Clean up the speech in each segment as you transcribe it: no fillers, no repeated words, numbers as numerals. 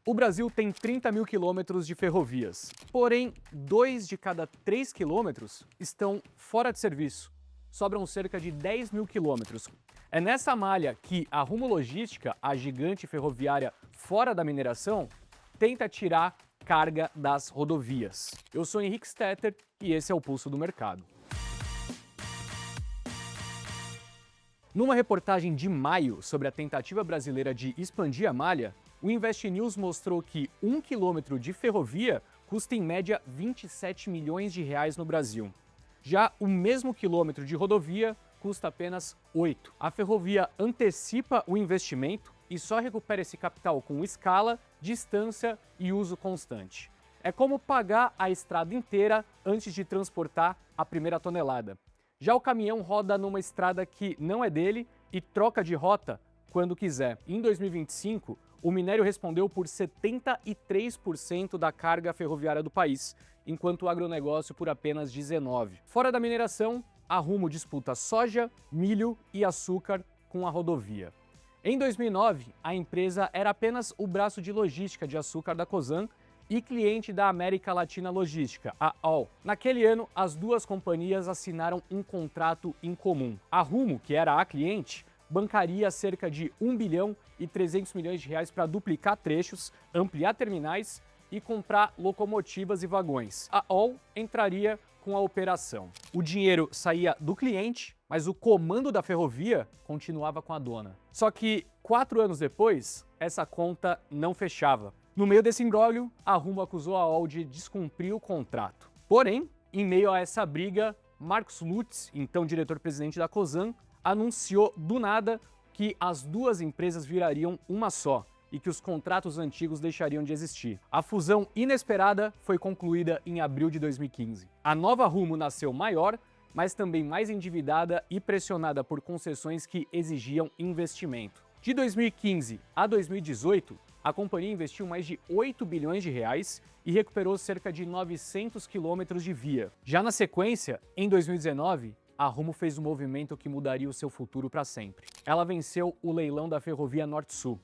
O Brasil tem 30 mil quilômetros de ferrovias, porém 2 de cada 3 quilômetros estão fora de serviço. Sobram cerca de 10 mil quilômetros. É nessa malha que a Rumo Logística, a gigante ferroviária fora da mineração, tenta tirar carga das rodovias. Eu sou Henrique Stetter e esse é o Pulso do Mercado. Numa reportagem de maio sobre a tentativa brasileira de expandir a malha, o Invest News mostrou que 1 quilômetro de ferrovia custa em média 27 milhões de reais no Brasil. Já o mesmo quilômetro de rodovia custa apenas 8. A ferrovia antecipa o investimento e só recupera esse capital com escala, distância e uso constante. É como pagar a estrada inteira antes de transportar a primeira tonelada. Já o caminhão roda numa estrada que não é dele e troca de rota quando quiser. Em 2025, o minério respondeu por 73% da carga ferroviária do país, enquanto o agronegócio por apenas 19%. Fora da mineração, a Rumo disputa soja, milho e açúcar com a rodovia. Em 2009, a empresa era apenas o braço de logística de açúcar da Cosan e cliente da América Latina Logística, a ALL. Naquele ano, as duas companhias assinaram um contrato em comum. A Rumo, que era a cliente, bancaria cerca de 1 bilhão e 300 milhões de reais para duplicar trechos, ampliar terminais e comprar locomotivas e vagões. A ALL entraria com a operação. O dinheiro saía do cliente, mas o comando da ferrovia continuava com a dona. Só que 4 anos depois, essa conta não fechava. No meio desse imbróglio, a Rumo acusou a ALL de descumprir o contrato. Porém, em meio a essa briga, Marcos Lutz, então diretor-presidente da Cosan, anunciou do nada que as duas empresas virariam uma só e que os contratos antigos deixariam de existir. A fusão inesperada foi concluída em abril de 2015. A nova Rumo nasceu maior, mas também mais endividada e pressionada por concessões que exigiam investimento. De 2015 a 2018, a companhia investiu mais de 8 bilhões de reais e recuperou cerca de 900 quilômetros de via. Já na sequência, em 2019, a Rumo fez um movimento que mudaria o seu futuro para sempre. Ela venceu o leilão da Ferrovia Norte-Sul.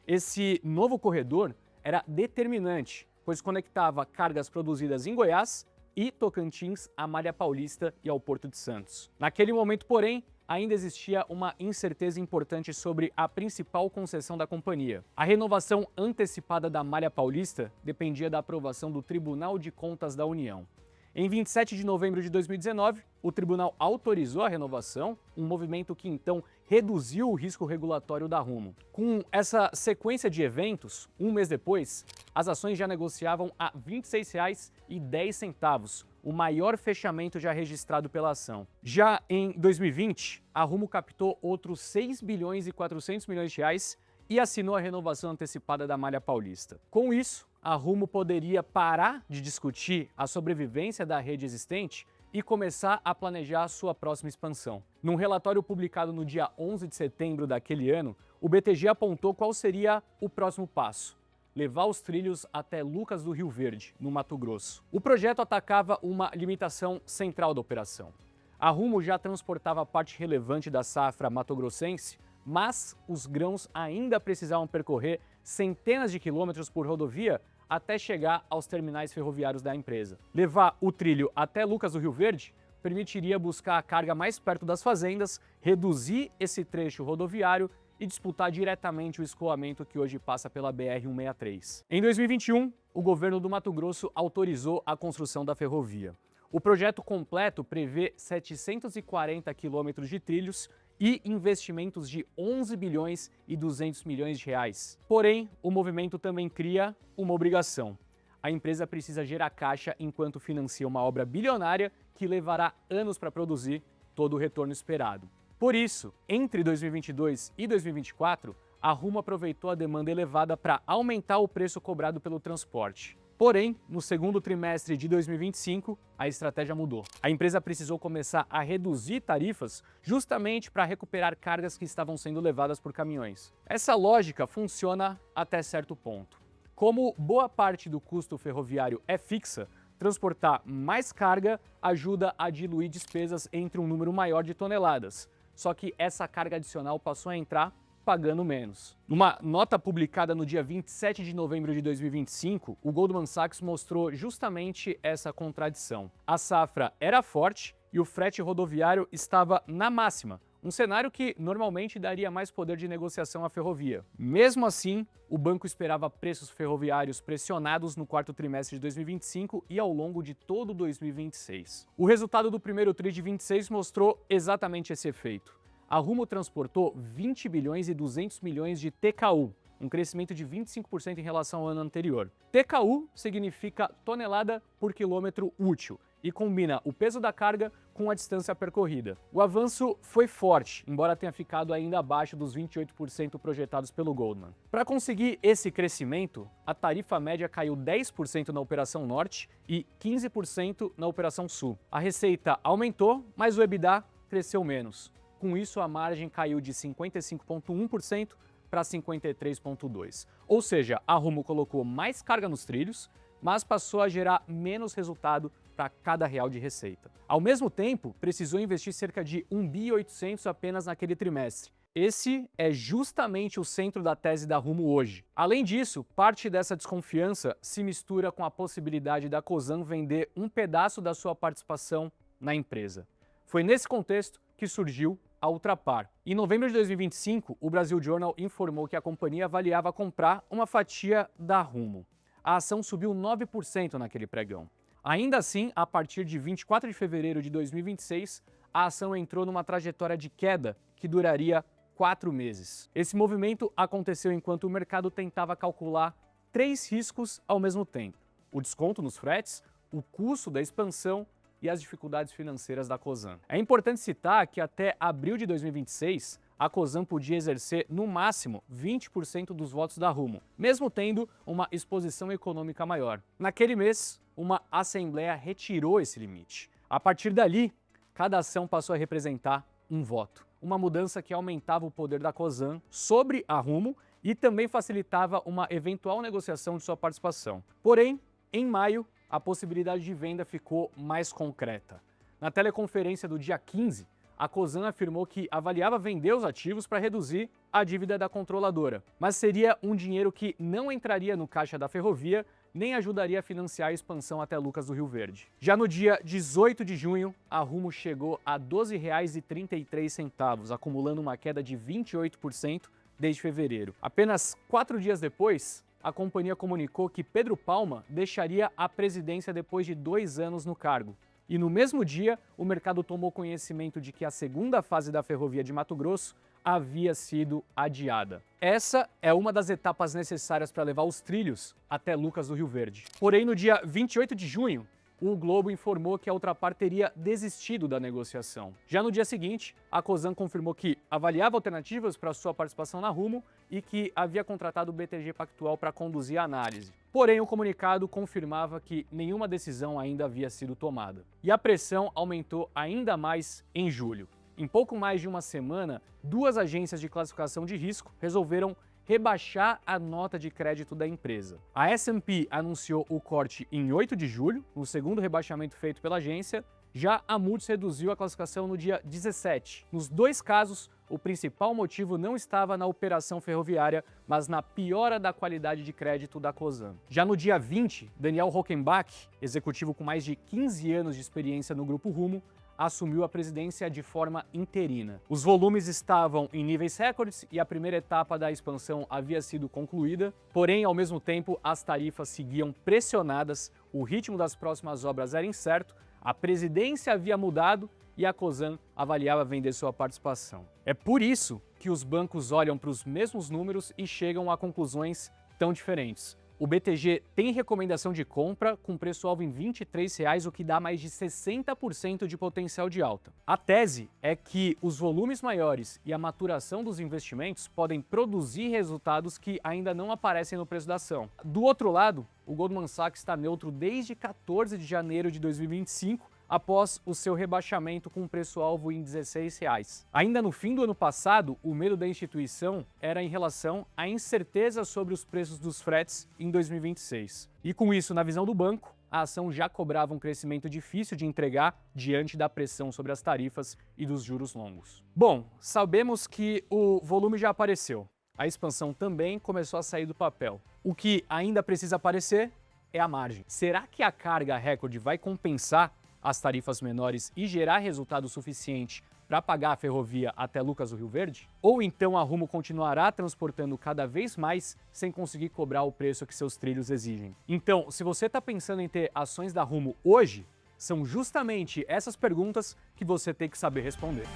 Esse novo corredor era determinante, pois conectava cargas produzidas em Goiás e Tocantins à Malha Paulista e ao Porto de Santos. Naquele momento, porém, ainda existia uma incerteza importante sobre a principal concessão da companhia. A renovação antecipada da Malha Paulista dependia da aprovação do Tribunal de Contas da União. Em 27 de novembro de 2019, o tribunal autorizou a renovação, um movimento que então reduziu o risco regulatório da Rumo. Com essa sequência de eventos, um mês depois, as ações já negociavam a R$ 26,10, o maior fechamento já registrado pela ação. Já em 2020, a Rumo captou outros 6 bilhões e 400 milhões de reais e assinou a renovação antecipada da Malha Paulista. Com isso, a Rumo poderia parar de discutir a sobrevivência da rede existente e começar a planejar a sua próxima expansão. Num relatório publicado no dia 11 de setembro daquele ano, o BTG apontou qual seria o próximo passo: levar os trilhos até Lucas do Rio Verde, no Mato Grosso. O projeto atacava uma limitação central da operação. A Rumo já transportava parte relevante da safra matogrossense, mas os grãos ainda precisavam percorrer centenas de quilômetros por rodovia até chegar aos terminais ferroviários da empresa. Levar o trilho até Lucas do Rio Verde permitiria buscar a carga mais perto das fazendas, reduzir esse trecho rodoviário e disputar diretamente o escoamento que hoje passa pela BR-163. Em 2021, o governo do Mato Grosso autorizou a construção da ferrovia. O projeto completo prevê 740 quilômetros de trilhos e investimentos de 11 bilhões e 200 milhões de reais. Porém, o movimento também cria uma obrigação. A empresa precisa gerar caixa enquanto financia uma obra bilionária que levará anos para produzir todo o retorno esperado. Por isso, entre 2022 e 2024, a Rumo aproveitou a demanda elevada para aumentar o preço cobrado pelo transporte. Porém, no segundo trimestre de 2025, a estratégia mudou. A empresa precisou começar a reduzir tarifas justamente para recuperar cargas que estavam sendo levadas por caminhões. Essa lógica funciona até certo ponto. Como boa parte do custo ferroviário é fixa, transportar mais carga ajuda a diluir despesas entre um número maior de toneladas. Só que essa carga adicional passou a entrar pagando menos. Numa nota publicada no dia 27 de novembro de 2025, o Goldman Sachs mostrou justamente essa contradição. A safra era forte e o frete rodoviário estava na máxima, um cenário que normalmente daria mais poder de negociação à ferrovia. Mesmo assim, o banco esperava preços ferroviários pressionados no quarto trimestre de 2025 e ao longo de todo 2026. O resultado do primeiro tri de 26 mostrou exatamente esse efeito. A Rumo transportou 20 bilhões e 200 milhões de TKU, um crescimento de 25% em relação ao ano anterior. TKU significa tonelada por quilômetro útil e combina o peso da carga com a distância percorrida. O avanço foi forte, embora tenha ficado ainda abaixo dos 28% projetados pelo Goldman. Para conseguir esse crescimento, a tarifa média caiu 10% na Operação Norte e 15% na Operação Sul. A receita aumentou, mas o EBITDA cresceu menos. Com isso, a margem caiu de 55,1% para 53,2%. Ou seja, a Rumo colocou mais carga nos trilhos, mas passou a gerar menos resultado para cada real de receita. Ao mesmo tempo, precisou investir cerca de 1,8 bi apenas naquele trimestre. Esse é justamente o centro da tese da Rumo hoje. Além disso, parte dessa desconfiança se mistura com a possibilidade da Cosan vender um pedaço da sua participação na empresa. Foi nesse contexto que surgiu a Ultrapar. Em novembro de 2025, o Brasil Journal informou que a companhia avaliava comprar uma fatia da Rumo. A ação subiu 9% naquele pregão. Ainda assim, a partir de 24 de fevereiro de 2026, a ação entrou numa trajetória de queda que duraria 4 meses. Esse movimento aconteceu enquanto o mercado tentava calcular 3 riscos ao mesmo tempo: o desconto nos fretes, o custo da expansão e as dificuldades financeiras da Cosan. É importante citar que até abril de 2026, a Cosan podia exercer no máximo 20% dos votos da Rumo, mesmo tendo uma exposição econômica maior. Naquele mês, uma assembleia retirou esse limite. A partir dali, cada ação passou a representar um voto. Uma mudança que aumentava o poder da Cosan sobre a Rumo e também facilitava uma eventual negociação de sua participação. Porém, em maio, a possibilidade de venda ficou mais concreta. Na teleconferência do dia 15, a Cosan afirmou que avaliava vender os ativos para reduzir a dívida da controladora, mas seria um dinheiro que não entraria no caixa da ferrovia nem ajudaria a financiar a expansão até Lucas do Rio Verde. Já no dia 18 de junho, a Rumo chegou a R$ 12,33, acumulando uma queda de 28% desde fevereiro. Apenas 4 dias depois, a companhia comunicou que Pedro Palma deixaria a presidência depois de 2 anos no cargo. E no mesmo dia, o mercado tomou conhecimento de que a segunda fase da ferrovia de Mato Grosso havia sido adiada. Essa é uma das etapas necessárias para levar os trilhos até Lucas do Rio Verde. Porém, no dia 28 de junho, o Globo informou que a Ultrapar teria desistido da negociação. Já no dia seguinte, a Cosan confirmou que avaliava alternativas para sua participação na Rumo e que havia contratado o BTG Pactual para conduzir a análise. Porém, o comunicado confirmava que nenhuma decisão ainda havia sido tomada. E a pressão aumentou ainda mais em julho. Em pouco mais de uma semana, 2 agências de classificação de risco resolveram rebaixar a nota de crédito da empresa. A S&P anunciou o corte em 8 de julho, no segundo rebaixamento feito pela agência. Já a Moody's reduziu a classificação no dia 17. Nos 2 casos, o principal motivo não estava na operação ferroviária, mas na piora da qualidade de crédito da Cosan. Já no dia 20, Daniel Rockenbach, executivo com mais de 15 anos de experiência no Grupo Rumo, assumiu a presidência de forma interina. Os volumes estavam em níveis recordes e a primeira etapa da expansão havia sido concluída, porém, ao mesmo tempo, as tarifas seguiam pressionadas, o ritmo das próximas obras era incerto, a presidência havia mudado e a Cosan avaliava vender sua participação. É por isso que os bancos olham para os mesmos números e chegam a conclusões tão diferentes. O BTG tem recomendação de compra com preço-alvo em R$ 23,00, o que dá mais de 60% de potencial de alta. A tese é que os volumes maiores e a maturação dos investimentos podem produzir resultados que ainda não aparecem no preço da ação. Do outro lado, o Goldman Sachs está neutro desde 14 de janeiro de 2025, após o seu rebaixamento com preço-alvo em R$ 16,00. Ainda no fim do ano passado, o medo da instituição era em relação à incerteza sobre os preços dos fretes em 2026. E com isso, na visão do banco, a ação já cobrava um crescimento difícil de entregar diante da pressão sobre as tarifas e dos juros longos. Bom, sabemos que o volume já apareceu. A expansão também começou a sair do papel. O que ainda precisa aparecer é a margem. Será que a carga recorde vai compensar as tarifas menores e gerar resultado suficiente para pagar a ferrovia até Lucas do Rio Verde? Ou então a Rumo continuará transportando cada vez mais sem conseguir cobrar o preço que seus trilhos exigem? Então, se você está pensando em ter ações da Rumo hoje, são justamente essas perguntas que você tem que saber responder.